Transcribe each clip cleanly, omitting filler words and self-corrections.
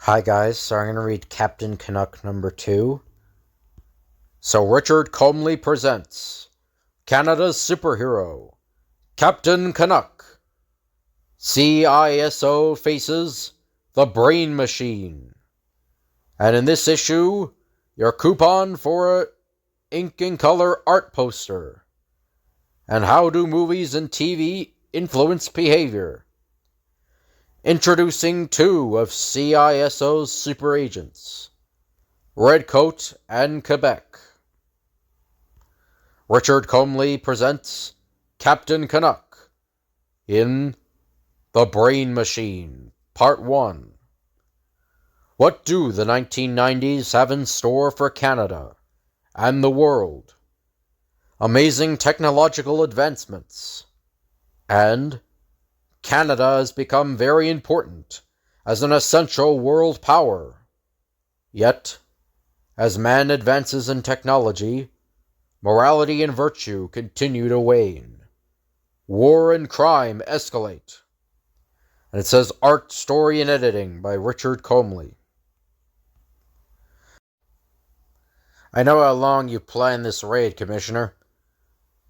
Hi guys, so I'm going to read Captain Canuck number 2. So Richard Comely presents Canada's superhero, Captain Canuck. CISO faces the brain machine. And in this issue, your coupon for a ink and color art poster. And how do movies and TV influence behavior? Introducing 2 of CISO's super agents, Redcoat and Quebec. Richard Comely presents Captain Canuck in The Brain Machine, Part 1. What do the 1990s have in store for Canada and the world? Amazing technological advancements. And Canada has become very important as an essential world power. Yet, as man advances in technology, morality and virtue continue to wane. War and crime escalate. And it says art, story, and editing by Richard Comely. I know how long you planned this raid, Commissioner.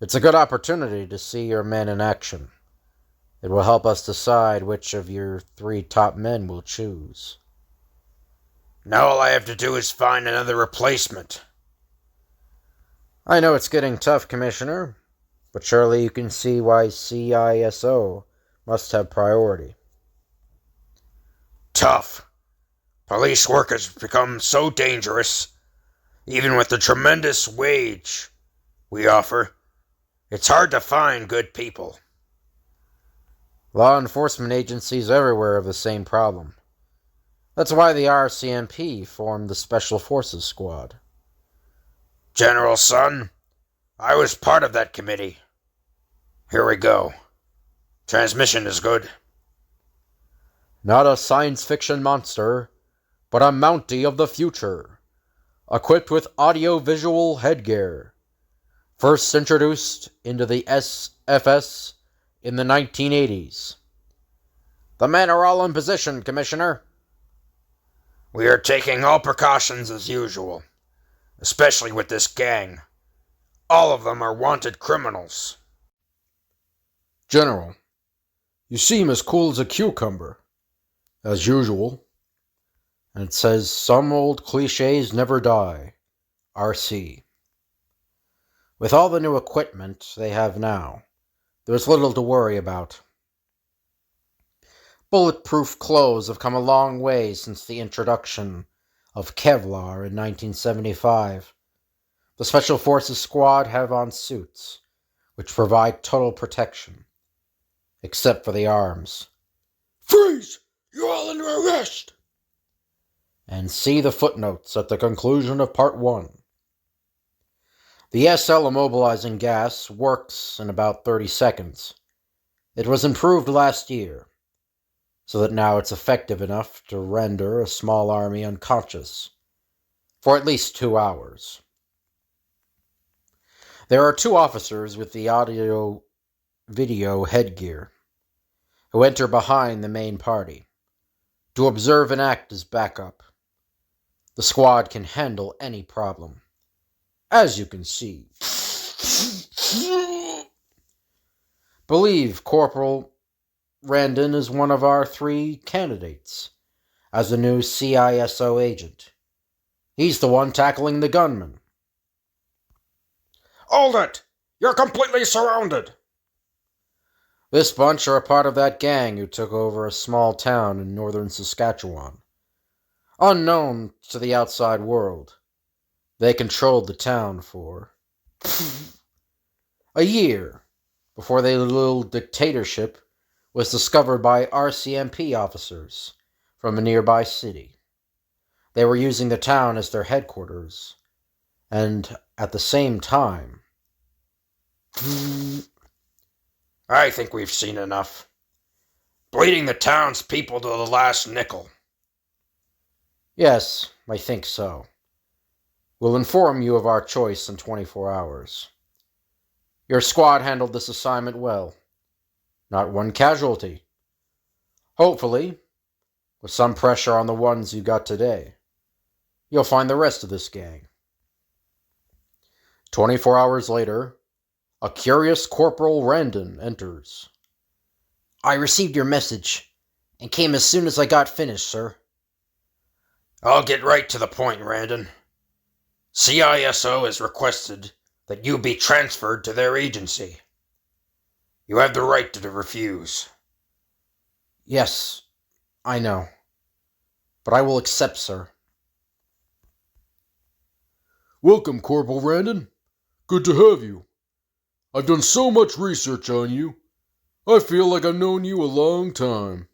It's a good opportunity to see your men in action. It will help us decide which of your 3 top men we'll choose. Now all I have to do is find another replacement. I know it's getting tough, Commissioner, but surely you can see why CISO must have priority. Tough. Police work has become so dangerous. Even with the tremendous wage we offer, it's hard to find good people. Law enforcement agencies everywhere have the same problem. That's why the RCMP formed the Special Forces Squad. General Son, I was part of that committee. Here we go. Transmission is good. Not a science fiction monster, but a Mountie of the future, equipped with audio-visual headgear. First introduced into the SFS in the 1980s. The men are all in position, Commissioner. We are taking all precautions as usual, especially with this gang. All of them are wanted criminals. General, you seem as cool as a cucumber, as usual. And it says, some old cliches never die. RC. With all the new equipment they have now, there's little to worry about. Bulletproof clothes have come a long way since the introduction of Kevlar in 1975. The Special Forces Squad have on suits, which provide total protection, except for the arms. Freeze! You're all under arrest! And see the footnotes at the conclusion of Part 1. The SL immobilizing gas works in about 30 seconds. It was improved last year, so that now it's effective enough to render a small army unconscious for at least 2 hours. There are 2 officers with the audio-video headgear who enter behind the main party to observe and act as backup. The squad can handle any problem, as you can see. Believe Corporal Randon is one of our 3 candidates as the new CISO agent. He's the one tackling the gunman. Hold it! You're completely surrounded! This bunch are a part of that gang who took over a small town in northern Saskatchewan. Unknown to the outside world, they controlled the town for a year before their little dictatorship was discovered by RCMP officers from a nearby city. They were using the town as their headquarters, and at the same time... I think we've seen enough. Bleeding the townspeople to the last nickel. Yes, I think so. We'll inform you of our choice in 24 hours. Your squad handled this assignment well. Not one casualty. Hopefully, With some pressure on the ones you got today, you'll find the rest of this gang. 24 hours later, a curious Corporal Randon enters. I received your message, and came as soon as I got finished, sir. I'll get right to the point, Randon. CISO has requested that you be transferred to their agency. You have the right to refuse. Yes, I know. But I will accept, sir. Welcome, Corporal Randon. Good to have you. I've done so much research on you. I feel like I've known you a long time.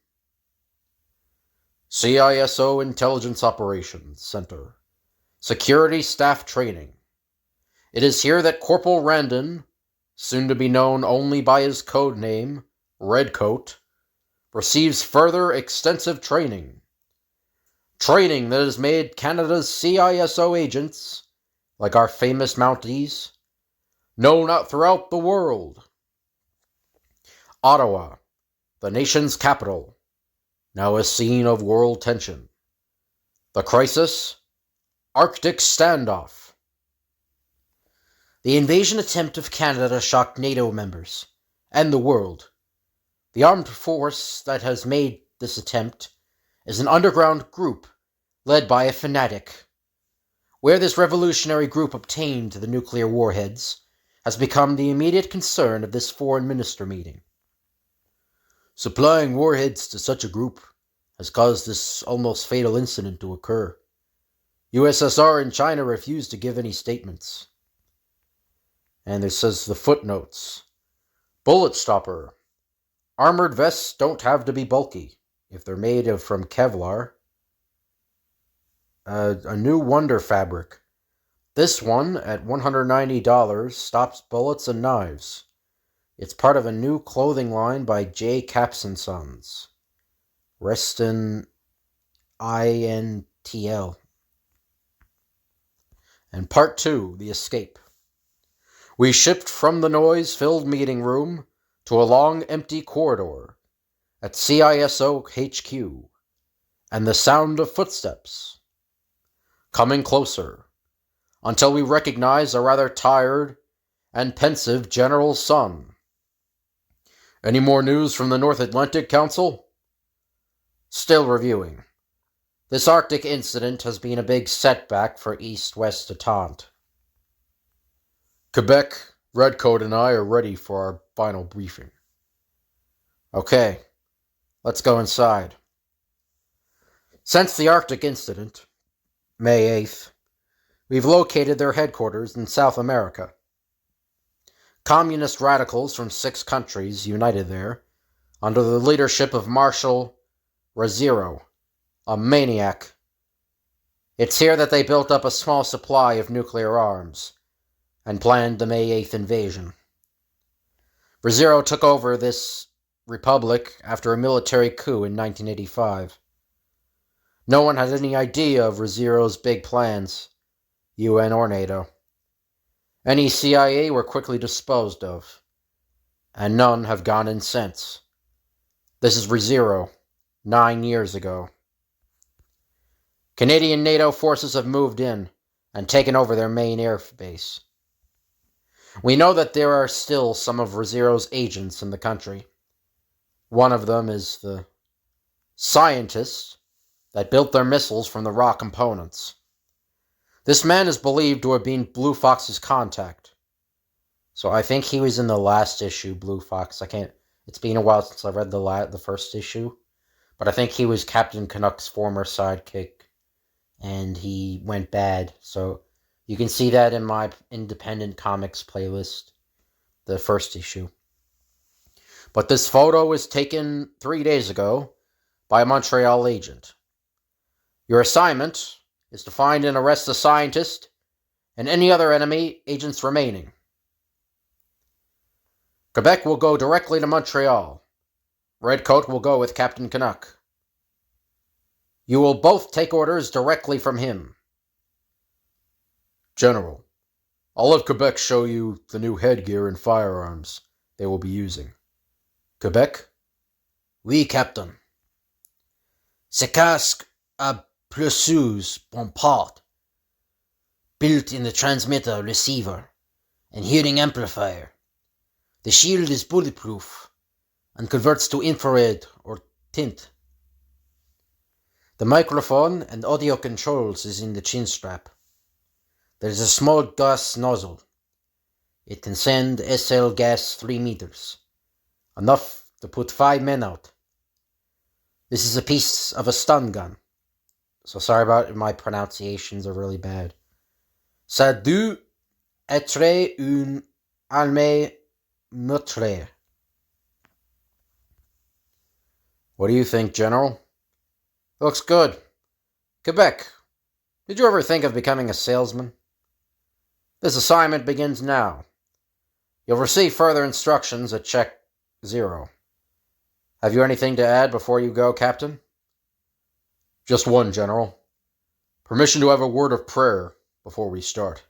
CISO Intelligence Operations Center. Security Staff Training. It is here that Corporal Randon, soon to be known only by his code name, Redcoat, receives further extensive training. Training that has made Canada's CISO agents, like our famous Mounties, known out throughout the world. Ottawa, the nation's capital, now a scene of world tension. The crisis? Arctic standoff. The invasion attempt of Canada shocked NATO members and the world. The armed force that has made this attempt is an underground group led by a fanatic. Where this revolutionary group obtained the nuclear warheads has become the immediate concern of this foreign minister meeting. Supplying warheads to such a group has caused this almost fatal incident to occur. USSR and China refused to give any statements. And it says the footnotes. Bullet stopper. Armored vests don't have to be bulky if they're made from Kevlar. A new Wonder fabric. This one, at $190, stops bullets and knives. It's part of a new clothing line by J. Caps & Sons. Reston INTL. And Part 2, The Escape. We shipped from the noise-filled meeting room to a long, empty corridor at CISO HQ, and the sound of footsteps. Coming closer, until we recognize a rather tired and pensive General Sun. Any more news from the North Atlantic Council? Still reviewing. This Arctic incident has been a big setback for East-West Detente. Quebec, Redcoat, and I are ready for our final briefing. Okay, let's go inside. Since the Arctic incident, May 8th, we've located their headquarters in South America. Communist radicals from 6 countries united there under the leadership of Marshal Raziro, a maniac. It's here that they built up a small supply of nuclear arms and planned the May 8th invasion. Raziro took over this republic after a military coup in 1985. No one had any idea of Raziro's big plans, UN or NATO. Any CIA were quickly disposed of, and none have gone in since. This is Raziro, 9 years ago. Canadian NATO forces have moved in and taken over their main air base. We know that there are still some of Raziro's agents in the country. One of them is the scientist that built their missiles from the raw components. This man is believed to have been Blue Fox's contact. So I think he was in the last issue, Blue Fox. It's been a while since I read the first issue. But I think he was Captain Canuck's former sidekick. And he went bad. So you can see that in my independent comics playlist, the first issue. But this photo was taken 3 days ago by a Montreal agent. Your assignment is to find and arrest the scientist and any other enemy agents remaining. Quebec will go directly to Montreal. Redcoat will go with Captain Canuck. You will both take orders directly from him. General, I'll have Quebec show you the new headgear and firearms they will be using. Quebec? Oui, Captain. Ce casque a plusieurs parts, built in the transmitter, receiver, and hearing amplifier. The shield is bulletproof and converts to infrared or tint. The microphone and audio controls is in the chin strap. There is a small gas nozzle. It can send SL gas 3 meters, enough to put 5 men out. This is a piece of a stun gun. So sorry about it, my pronunciations are really bad. Ça doit être une arme neutre. What do you think, General? Looks good. Quebec, did you ever think of becoming a salesman? This assignment begins now. You'll receive further instructions at check 0. Have you anything to add before you go, Captain? Just one, General. Permission to have a word of prayer before we start.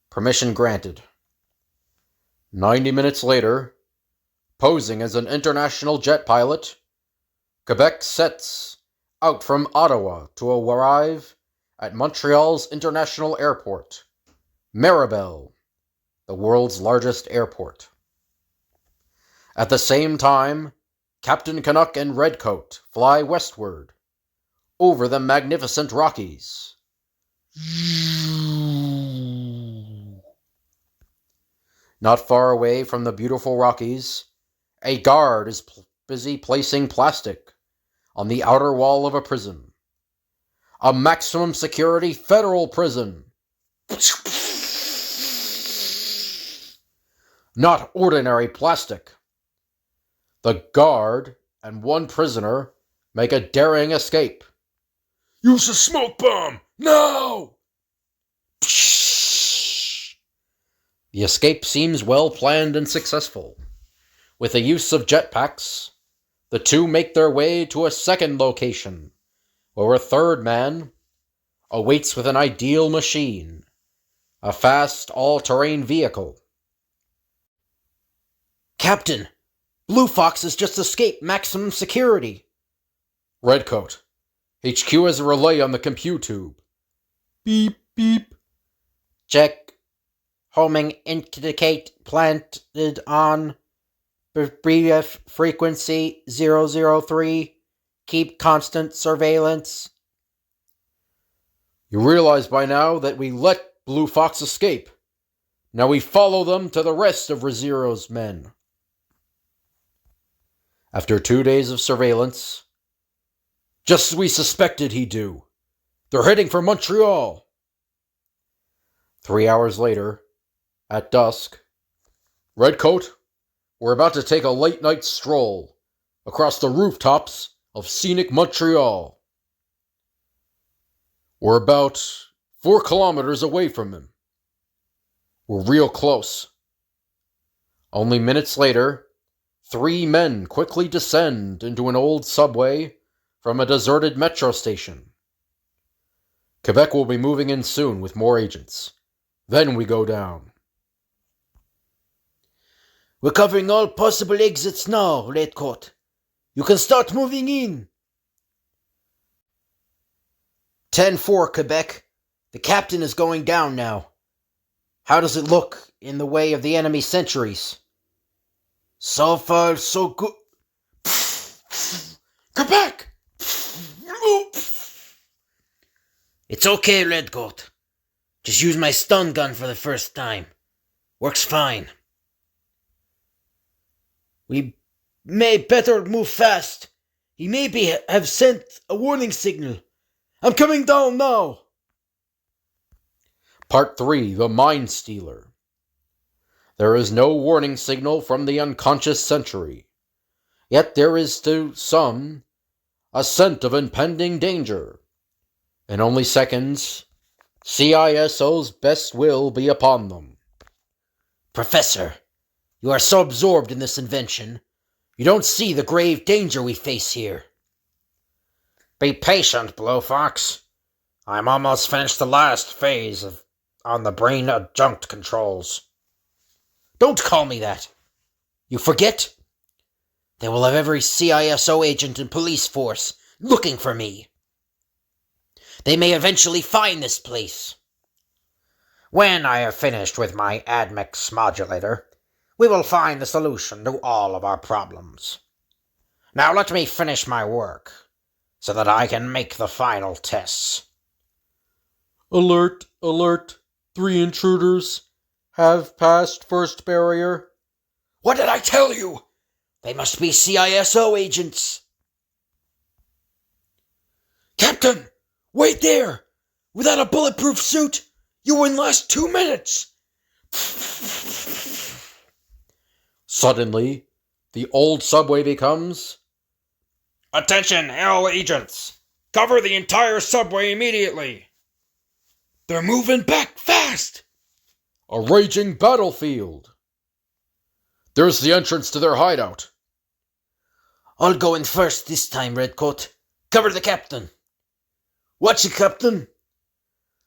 Permission granted. 90 minutes later, posing as an international jet pilot, Quebec sets out from Ottawa to arrive at Montreal's International Airport, Mirabel, the world's largest airport. At the same time, Captain Canuck and Redcoat fly westward, over the magnificent Rockies. Not far away from the beautiful Rockies, a guard is busy placing plastic on the outer wall of a prison. A maximum security federal prison. Not ordinary plastic. The guard and one prisoner make a daring escape. Use a smoke bomb! Now! The escape seems well planned and successful. With the use of jetpacks, the two make their way to a second location, where a third man awaits with an ideal machine, a fast, all-terrain vehicle. Captain, Blue Fox has just escaped maximum security. Redcoat, HQ has a relay on the compute tube. Beep, beep. Check. Homing indicate planted on brief frequency 003. Keep constant surveillance. You realize by now that we let Blue Fox escape. Now we follow them to the rest of Rezero's men. After 2 days of surveillance, just as we suspected he'd do, they're heading for Montreal. 3 hours later, at dusk, Redcoat, we're about to take a late night stroll across the rooftops of scenic Montreal. We're about 4 kilometers away from him. We're real close. Only minutes later, 3 men quickly descend into an old subway from a deserted metro station. Quebec will be moving in soon with more agents. Then we go down. We're covering all possible exits now, Redcoat. You can start moving in. 10-4, Quebec. The captain is going down now. How does it look in the way of the enemy sentries? So far, so good. Quebec! It's okay, Redcoat. Just use my stun gun for the first time. Works fine. We may better move fast. He may have sent a warning signal. I'm coming down now. Part 3, The Mind Stealer. There is no warning signal from the unconscious sentry. Yet there is to some a scent of impending danger. In only seconds, CISO's best will be upon them. Professor, you are so absorbed in this invention, you don't see the grave danger we face here. Be patient, Blue Fox. I'm almost finished the last phase on the brain adjunct controls. Don't call me that. You forget? They will have every CISO agent and police force looking for me. They may eventually find this place. When I have finished with my Admix modulator, we will find the solution to all of our problems. Now let me finish my work, so that I can make the final tests. Alert, alert. 3 intruders have passed first barrier. What did I tell you? They must be CISO agents. Captain, wait there! Without a bulletproof suit, you wouldn't last 2 minutes! Suddenly, the old subway becomes... Attention, all agents! Cover the entire subway immediately! They're moving back fast! a raging battlefield. There's the entrance to their hideout. I'll go in first this time, Redcoat. Cover the captain. Watch it, Captain.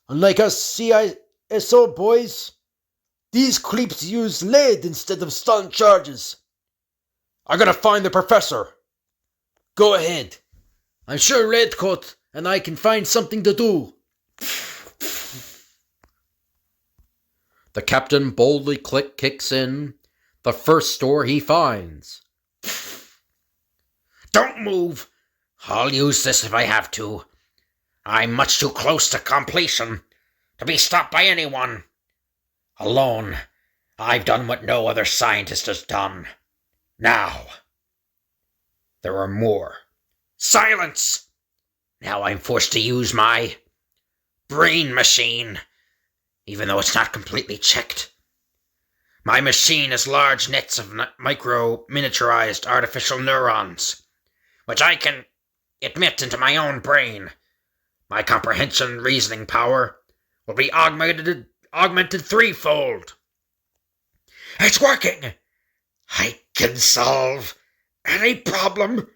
Unlike us CISO boys, these creeps use lead instead of stun charges. I'm gonna find the professor. Go ahead. I'm sure Redcoat and I can find something to do. The captain boldly kicks in the first store he finds. Don't move. I'll use this if I have to. I'm much too close to completion to be stopped by anyone. Alone, I've done what no other scientist has done. Now, there are more. Silence! Now I'm forced to use my brain machine, even though it's not completely checked. My machine has large nets of miniaturized artificial neurons, which I can admit into my own brain. My comprehension reasoning power will be augmented threefold. It's working! I can solve any problem,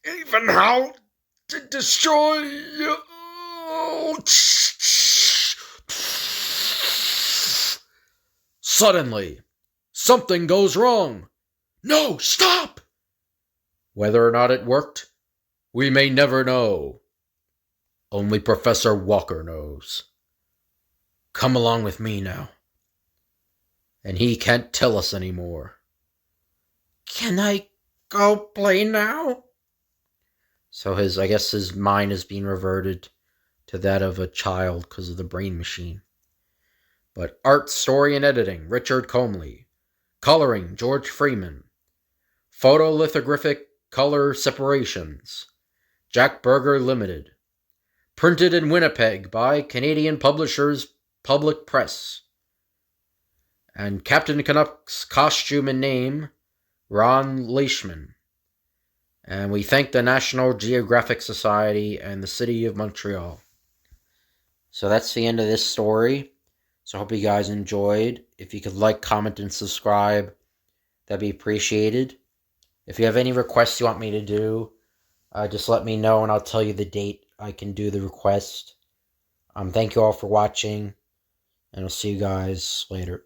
even how to destroy you. Suddenly, something goes wrong. No, stop! Whether or not it worked, we may never know. Only Professor Walker knows. Come along with me now. And he can't tell us anymore. Can I go play now? So I guess his mind is being reverted to that of a child because of the brain machine. But art, story, and editing, Richard Comley. Coloring, George Freeman. Photolithographic color separations, Jack Berger Limited. Printed in Winnipeg by Canadian Publishers Public Press. And Captain Canuck's costume and name, Ron Leishman. And we thank the National Geographic Society and the City of Montreal. So that's the end of this story. So I hope you guys enjoyed. If you could like, comment, and subscribe, that'd be appreciated. If you have any requests you want me to do, just let me know and I'll tell you the date I can do the request. Thank you all for watching, and I'll see you guys later.